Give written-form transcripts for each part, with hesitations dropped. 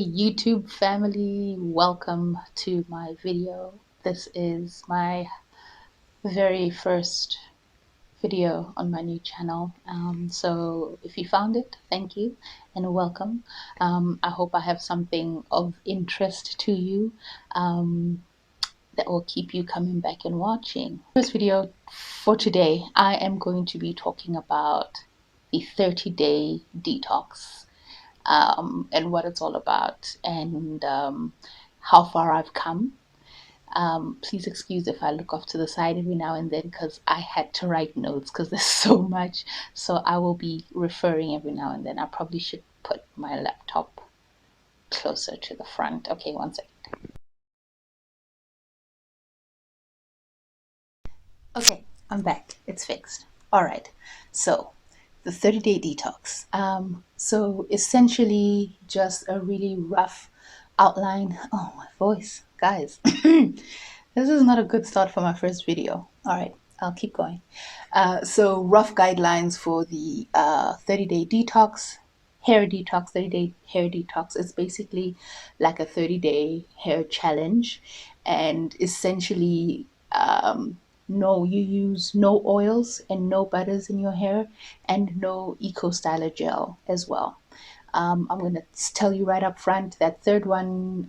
YouTube family, welcome to my video. This is my very first video on my new channel. So if you found it, thank you and welcome. I hope I have something of interest to you that will keep you coming back and watching. First video for today, I am going to be talking about the 30-day detox. And what it's all about, and how far I've come. Please excuse if I look off to the side every now and then because I had to write notes because there's so much. So I will be referring every now and then. I probably should put my laptop closer to the front. Okay, one second. Okay, I'm back. It's fixed. All right. So the 30-day detox. So essentially just a really rough outline. Oh, my voice, guys. This is not a good start for my first video. All right, I'll keep going. So rough guidelines for the 30-day detox, hair detox, 30-day hair detox. It's basically like a 30-day hair challenge, and essentially you use no oils and no butters in your hair, and no eco styler gel as well. I'm going to tell you right up front that third one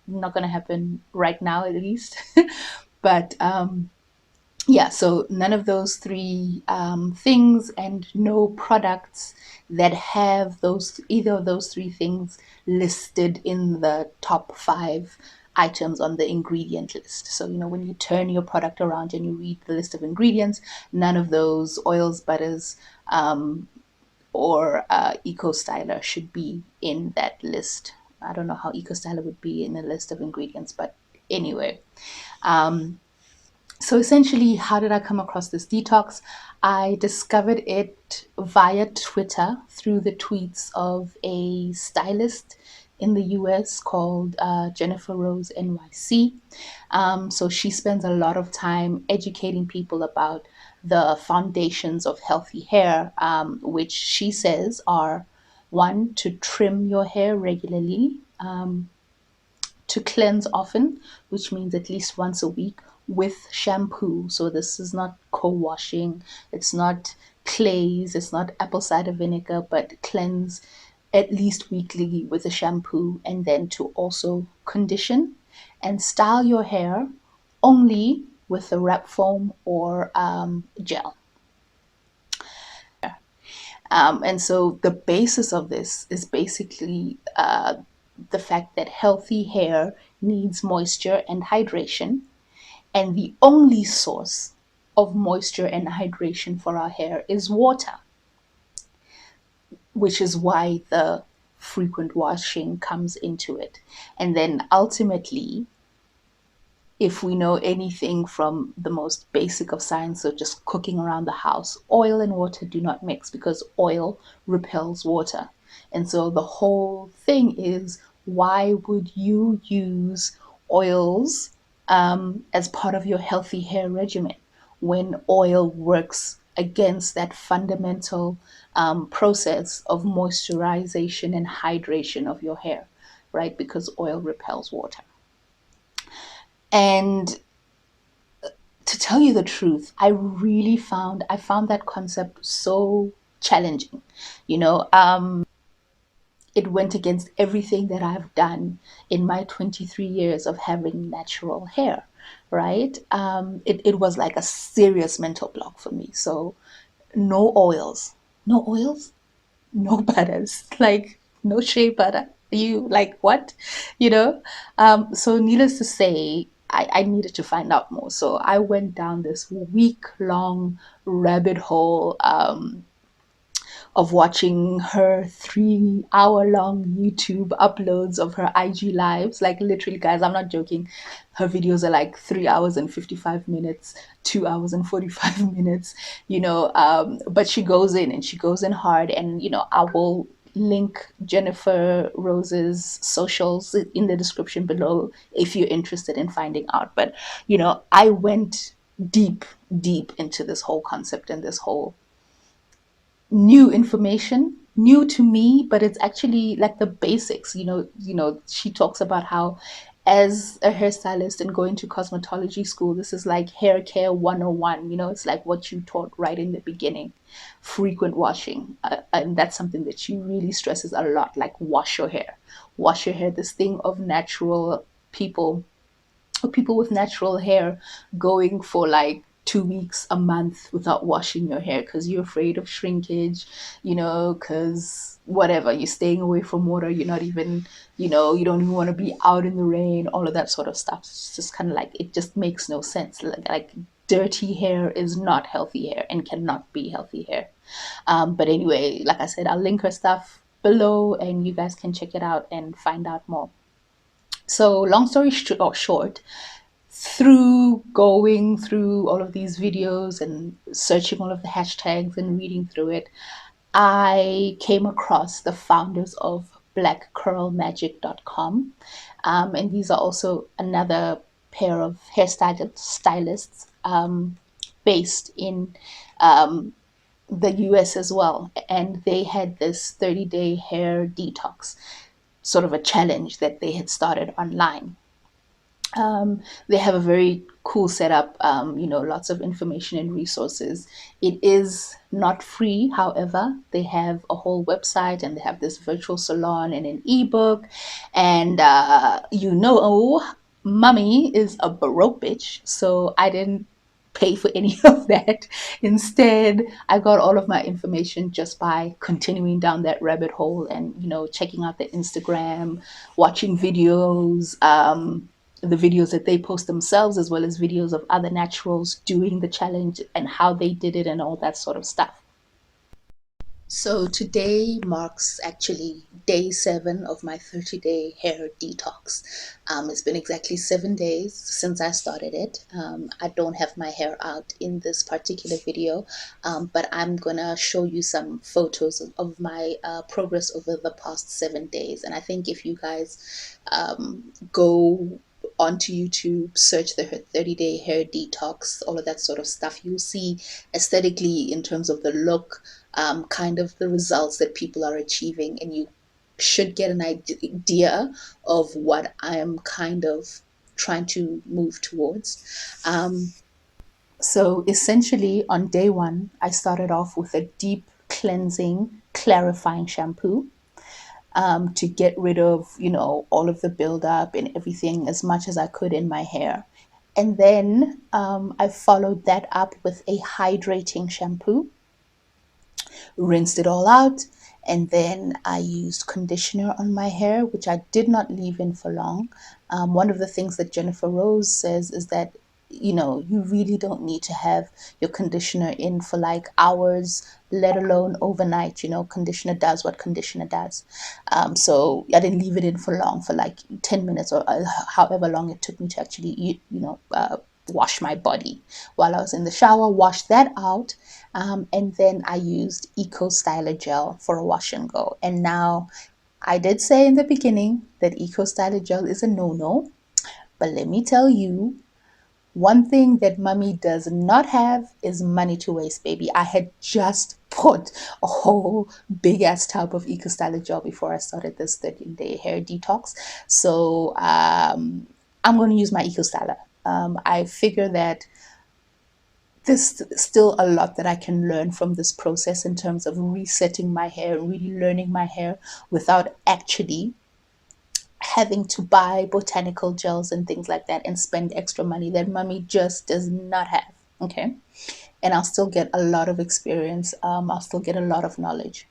not going to happen right now, at least. But yeah, so none of those three things, and no products that have either of those three things listed in the top 5 items on the ingredient list. So when you turn your product around and you read the list of ingredients, none of those oils, butters, or eco styler should be in that list. I don't know how eco styler would be in a list of ingredients, but anyway. So essentially, how did I come across this detox? I discovered it via Twitter through the tweets of a stylist in the US called Jennifer Rose NYC. So she spends a lot of time educating people about the foundations of healthy hair, which she says are: 1, to trim your hair regularly, to cleanse often, which means at least once a week, with shampoo. So this is not co-washing, it's not clays, it's not apple cider vinegar, but cleanse at least weekly with a shampoo. And then to also condition and style your hair only with a wrap foam or gel. And so the basis of this is basically the fact that healthy hair needs moisture and hydration, and the only source of moisture and hydration for our hair is water, which is why the frequent washing comes into it. And then ultimately, if we know anything from the most basic of science, so just cooking around the house, oil and water do not mix because oil repels water. And so the whole thing is, why would you use oils as part of your healthy hair regimen when oil works against that fundamental process of moisturization and hydration of your hair, right? Because oil repels water. And to tell you the truth, I found that concept so challenging. It went against everything that I've done in my 23 years of having natural hair, right? It was like a serious mental block for me. So no oils, no butters, like no shea butter. You like what? So needless to say, I needed to find out more. So I went down this week-long rabbit hole of watching her 3-hour-long YouTube uploads of her IG lives. Like literally, guys, I'm not joking. Her videos are like 3 hours and 55 minutes, 2 hours and 45 minutes, but she goes in hard. And, I will link Jennifer Rose's socials in the description below if you're interested in finding out. But, I went deep into this whole concept and this whole new information new to me, but it's actually like the basics. She talks about how, as a hairstylist and going to cosmetology school, this is like hair care 101. It's like what you taught right in the beginning. Frequent washing. And that's something that she really stresses a lot, like wash your hair. Wash your hair, this thing of natural people, or people with natural hair, going for like 2 weeks, a month without washing your hair because you're afraid of shrinkage, because whatever, you're staying away from water, you're not even, you don't even want to be out in the rain, all of that sort of stuff. It's just kind of like, it just makes no sense. Like dirty hair is not healthy hair and cannot be healthy hair. But anyway, like I said, I'll link her stuff below and you guys can check it out and find out more. So, long story short, through going through all of these videos and searching all of the hashtags and reading through it, I came across the founders of blackcurlmagic.com. And these are also another pair of hairstylists based in the US as well. And they had this 30-day hair detox, sort of a challenge that they had started online. They have a very cool setup, lots of information and resources. It is not free, however, they have a whole website and they have this virtual salon and an ebook. And, mommy is a broke bitch, so I didn't pay for any of that. Instead, I got all of my information just by continuing down that rabbit hole and, checking out the Instagram, watching videos, the videos that they post themselves, as well as videos of other naturals doing the challenge and how they did it and all that sort of stuff. So today marks actually day 7 of my 30-day hair detox. It's been exactly 7 days since I started it. I don't have my hair out in this particular video, but I'm gonna show you some photos of my progress over the past 7 days. And I think if you guys go onto YouTube, search the 30-day hair detox, all of that sort of stuff, you'll see aesthetically, in terms of the look, kind of the results that people are achieving, and you should get an idea of what I am kind of trying to move towards. So essentially, on day 1, I started off with a deep cleansing, clarifying shampoo. To get rid of, all of the buildup and everything as much as I could in my hair. And then I followed that up with a hydrating shampoo, rinsed it all out, and then I used conditioner on my hair, which I did not leave in for long. One of the things that Jennifer Rose says is that you really don't need to have your conditioner in for like hours, let alone overnight. Conditioner does what conditioner does. So I didn't leave it in for long, for like 10 minutes or however long it took me to actually, wash my body. While I was in the shower, wash that out. And then I used Eco Styler Gel for a wash and go. And now, I did say in the beginning that Eco Styler Gel is a no-no. But let me tell you, one thing that mommy does not have is money to waste, baby. I had just put a whole big ass tub of Eco Styler Gel before I started this 30-day hair detox. So I'm going to use my Eco Styler. I figure that there's still a lot that I can learn from this process in terms of resetting my hair, really learning my hair without actually having to buy botanical gels and things like that and spend extra money that mommy just does not have. Okay. And I'll still get a lot of experience. I'll still get a lot of knowledge.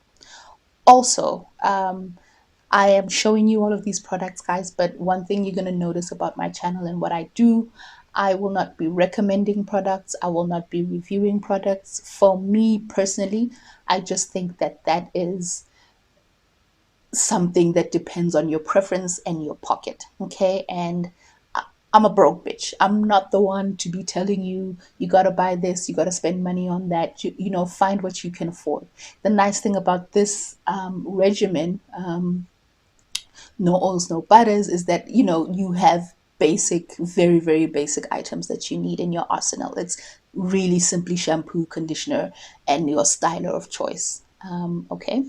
Also, I am showing you all of these products, guys, but one thing you're going to notice about my channel and what I do, I will not be recommending products. I will not be reviewing products. For me personally, I just think that that is something that depends on your preference and your pocket. Okay. And I'm a broke bitch. I'm not the one to be telling you, you got to buy this, you got to spend money on that. Find what you can afford. The nice thing about this regimen, no oils, no butters, is that, you have basic, very, very basic items that you need in your arsenal. It's really simply shampoo, conditioner, and your styler of choice. Okay.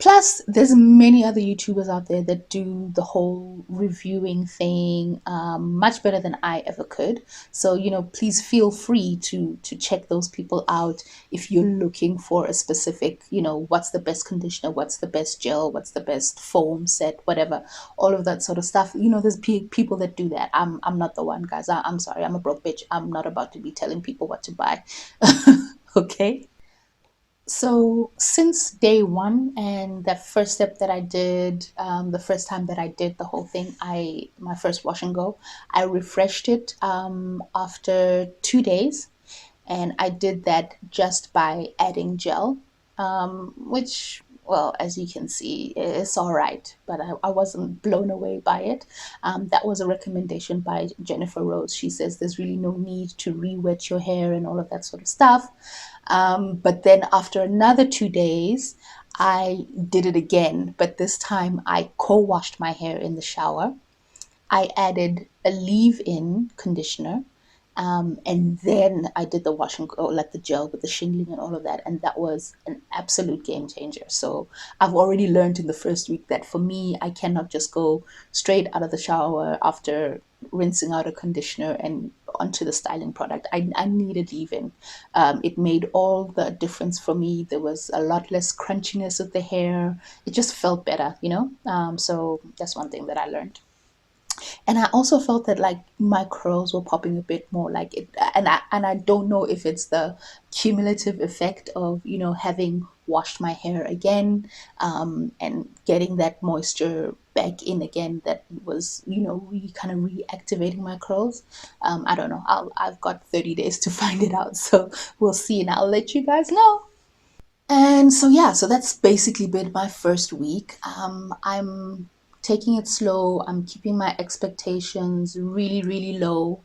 Plus, there's many other YouTubers out there that do the whole reviewing thing much better than I ever could. So, please feel free to check those people out if you're looking for a specific, what's the best conditioner, what's the best gel, what's the best foam set, whatever, all of that sort of stuff. There's people that do that. I'm not the one, guys. I'm sorry. I'm a broke bitch. I'm not about to be telling people what to buy. Okay. So since day one and the first step that I did, the first time that I did the whole thing, my first wash and go, I refreshed it after 2 days, and I did that just by adding gel, which, well, as you can see, it's all right, but I wasn't blown away by it. That was a recommendation by Jennifer Rose. She says there's really no need to re-wet your hair and all of that sort of stuff. But then after another 2 days, I did it again, but this time I co-washed my hair in the shower. I added a leave-in conditioner, and then I did the wash and go, like the gel with the shingling and all of that. And that was an absolute game changer. So I've already learned in the first week that for me, I cannot just go straight out of the shower after rinsing out a conditioner and onto the styling product. I needed leave-in. It made all the difference for me. There was a lot less crunchiness of the hair. It just felt better. So that's one thing that I learned. And I also felt that like my curls were popping a bit more, like it, and I don't know if it's the cumulative effect of having washed my hair again, and getting that moisture back in again, that was really kind of reactivating my curls. I don't know. I've got 30 days to find it out, so we'll see, and I'll let you guys know. And so, yeah, so that's basically been my first week. I'm taking it slow. I'm keeping my expectations really, really low.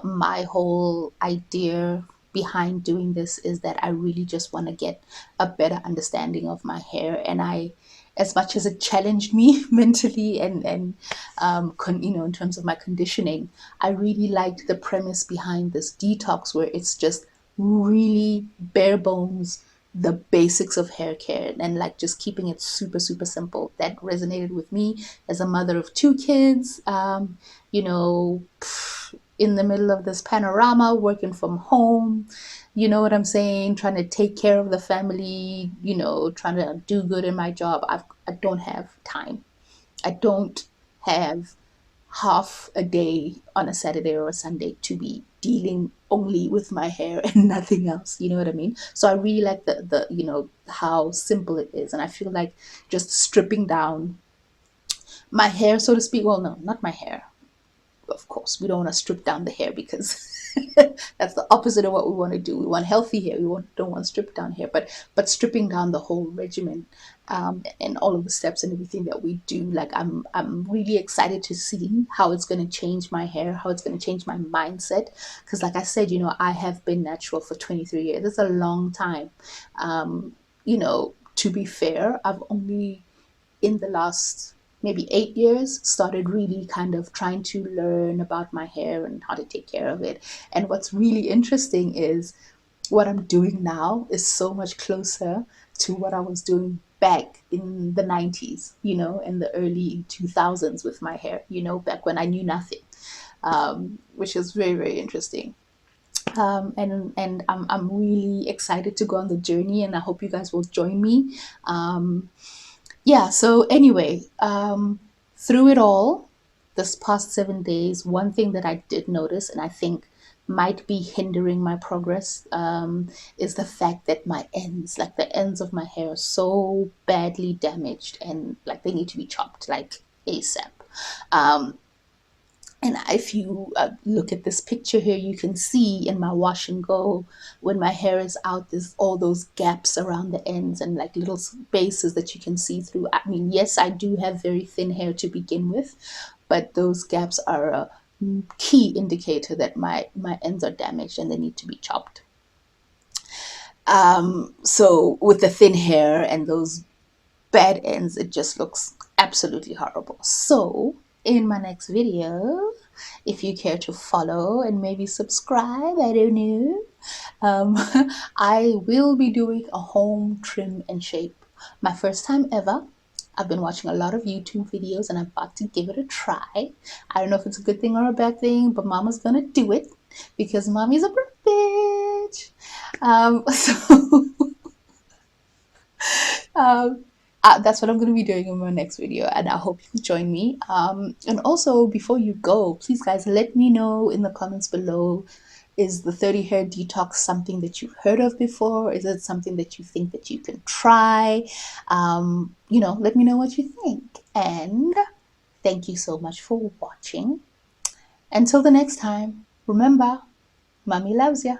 My whole idea behind doing this is that I really just want to get a better understanding of my hair. And as much as it challenged me mentally and in terms of my conditioning, I really liked the premise behind this detox where it's just really bare bones, the basics of hair care, and like just keeping it super super simple. That resonated with me as a mother of two kids, you know in the middle of this panorama, working from home, you know what I'm saying, trying to take care of the family, trying to do good in my job. I don't have time. I don't have half a day on a Saturday or a Sunday to be dealing only with my hair and nothing else. You know what I mean? So I really like the how simple it is, and I feel like just stripping down my hair, so to speak. Well, no, not my hair. Of course, we don't want to strip down the hair because that's the opposite of what we want to do. We want healthy hair. Don't want stripped down hair, but stripping down the whole regimen, and all of the steps and everything that we do. Like I'm really excited to see how it's going to change my hair, how it's going to change my mindset. Because like I said, I have been natural for 23 years. It's a long time. To be fair, I've only in the last maybe 8 years started really kind of trying to learn about my hair and how to take care of it. And what's really interesting is what I'm doing now is so much closer to what I was doing back in the 90s, in the early 2000s with my hair, back when I knew nothing, which is very, very interesting. And I'm really excited to go on the journey, and I hope you guys will join me. Yeah, so anyway, through it all, this past 7 days, one thing that I did notice, and I think might be hindering my progress, is the fact that my ends, like the ends of my hair, are so badly damaged and like they need to be chopped like ASAP. Um, and if you look at this picture here, you can see in my wash and go, when my hair is out, there's all those gaps around the ends and like little spaces that you can see through. I mean, yes, I do have very thin hair to begin with, but those gaps are a key indicator that my ends are damaged and they need to be chopped. So with the thin hair and those bad ends, it just looks absolutely horrible. So in my next video, if you care to follow and maybe subscribe, I don't know, I will be doing a home trim and shape My first time ever. I've been watching a lot of YouTube videos and I'm about to give it a try. I don't know if it's a good thing or a bad thing, but Mama's gonna do it because Mommy's a bitch. So um, that's what I'm going to be doing in my next video, and I hope you join me. And also, before you go, please, guys, let me know in the comments below. Is the 30 hair detox something that you've heard of before? Is it something that you think that you can try? Let me know what you think. And thank you so much for watching. Until the next time, remember, Mommy loves ya.